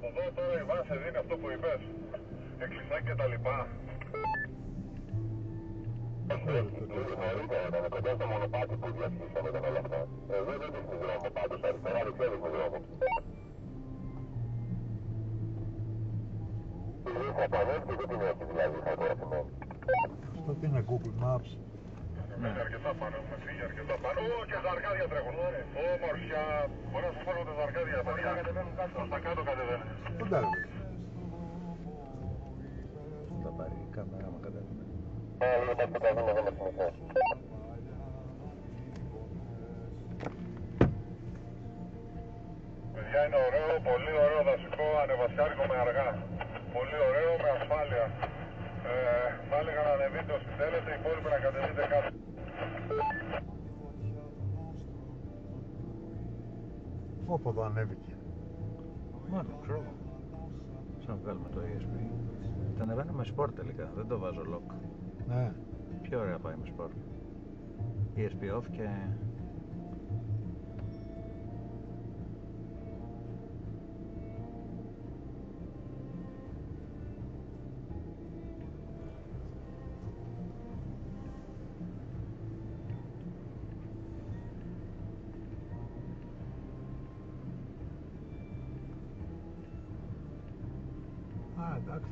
Εδώ τώρα η βάση δίνει αυτό που είπες. Εκκλησάκι και τα λοιπά. Νωρίτερα, κοντά στο μονοπάτι που διασχίσαμε τον όλο αυτό. Εδώ δεν δείχνει δρόμο πάντως, αριστερά δεξιά δείχνει δρόμο. Η Χακανέκτη δεν την έχει δηλαδή χαρτογραφημένη. Αυτό τι είναι Google Maps. Έχουμε αρκετά πάνω, έχουμε φύγει αρκετά πάνω. Και ζαρκάδια τρέχουν. Όμορφια. Μπορεί να σας πω τα ζαρκάδια. Στα κάτω κατεβαίνουν. Φαντάζομαι. Θα πάρει η κάμερα άμα κατέβουμε. Λίγο τα δούμε εδώ με θυμηθές. Παιδιά είναι ωραίο, πολύ ωραίο δασικό, ανεβασιάρικο με αργά. Πολύ ωραίο με ασφάλεια. Θα έλεγα να ανεβείτε όσοι θέλετε, οι υπόλοιποι να κατεβείτε κάτω. Όπου εδώ ανέβηκε. Μόνο, ξέρω εγώ. Σαν να βγάλουμε το ESP. Τα ανεβαίνω με sport τελικά, δεν το βάζω lock. Ναι. Πιο ωραία πάει με sport. ESP off και... Α, εντάξει.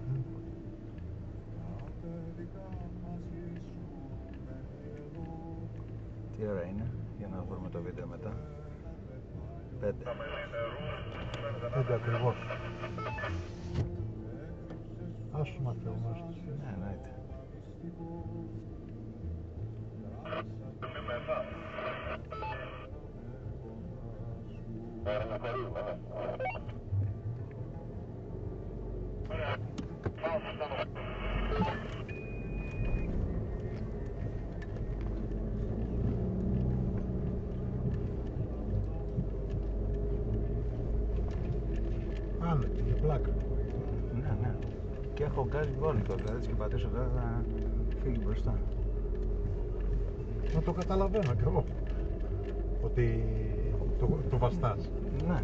Τι ώρα είναι, για να βρούμε το βίντεο μετά. 5. 5 ακριβώς. Άσου να φεύγουμε. Ναι, εννοείται. Άνετη, και πλάκα. Ναι, ναι. Και έχω γκάζι βόλικο, δηλαδή έτσι και πατήσω τώρα θα φύγει μπροστά. Να το καταλαβαίνω κι εγώ. Ότι το βαστάς. Ναι.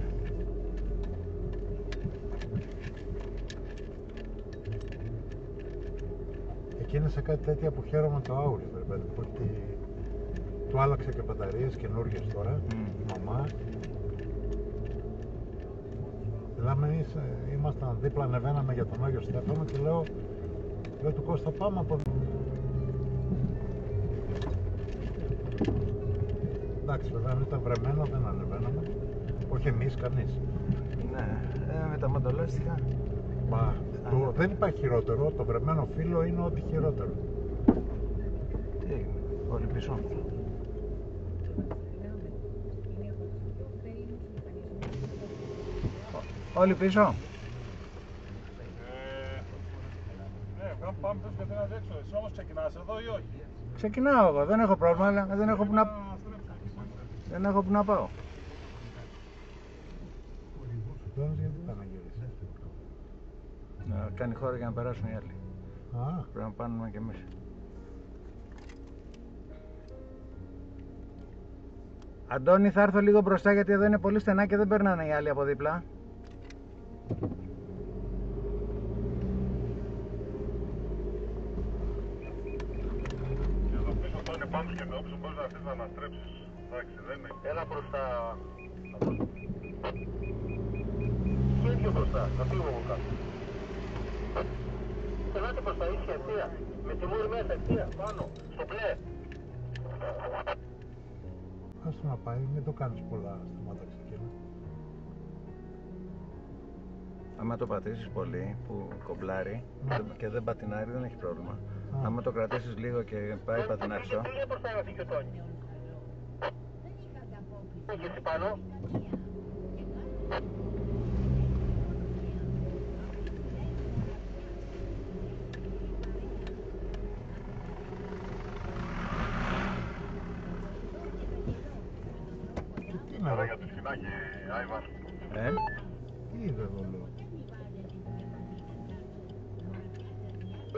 Εκεί είναι σε κάτι τέτοια που χαίρομαι το Audi, βέβαια, ότι του άλλαξε και μπαταρίες καινούργιες τώρα, η μαμά. Μιλάμε, ήμασταν δίπλα, ανεβαίναμε για τον Άγιο Στέφανο και λέω του Κώστα πάμε από... Εντάξει, βέβαια αν ήταν βρεμένο δεν ανεβαίναμε, όχι εμείς, κανείς. Ναι, με τα μοντολάστιχα. Μα δεν υπάρχει χειρότερο, το βρεμένο φύλλο είναι ό,τι χειρότερο. Τι έγινε, όλοι πίσω. Όλοι πίσω. Ναι, πάμε πες και ένας έξω. Εσύ όμως ξεκινάς εδώ ή όχι? Ξεκινάω εγώ, δεν έχω πρόβλημα, αλλά δεν έχω που να πάω. Γιατί πάνε να γυρίσεις? Να κάνει χώρο για να περάσουν οι άλλοι. Α, Πρέπει να πάνουμε κι εμείς. Αντώνη, θα έρθω λίγο μπροστά γιατί εδώ είναι πολύ στενά και δεν περνάνε οι άλλοι από δίπλα. Και εδώ πίσω θα είναι πάνω και το όψο μπορείς να αφήσεις να αναστρέψεις. Εντάξει, δεν είναι. Έλα προς τα... Και πιο μπροστά, θα φύγουμε από κάτω. Ελάτε προς τα ίσια ευθεία. Με τη μούρη μέσα ευθεία, πάνω, στο μπλε. ας το να πάει, μην το κάνεις πολλά σταμάτα ξεκινά. Άμα το πατήσεις πολύ που κομπλάρει και δεν πατινάρει δεν έχει πρόβλημα. Άμα το κρατήσεις λίγο και πάει πατινάριστο. Πήγε προς τα εύθη και ο Τόνι. Πήγε εσύ πάνω. Τι είναι Άρα εδώ, για το σφινάκι, Άιβαν. τι είναι εδώ λέω.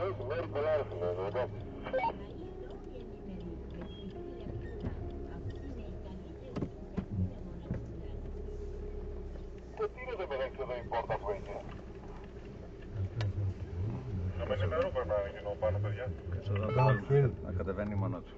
Έχει μέρη πολλά ρε φίλε, εδώ. Τι είναι εδώ πέρα, ανοίξει εδώ η πόρτα που έχει. Με νημερού περνάει εκείνο πάνω, παιδιά. Να κατεβαίνει μόνο του.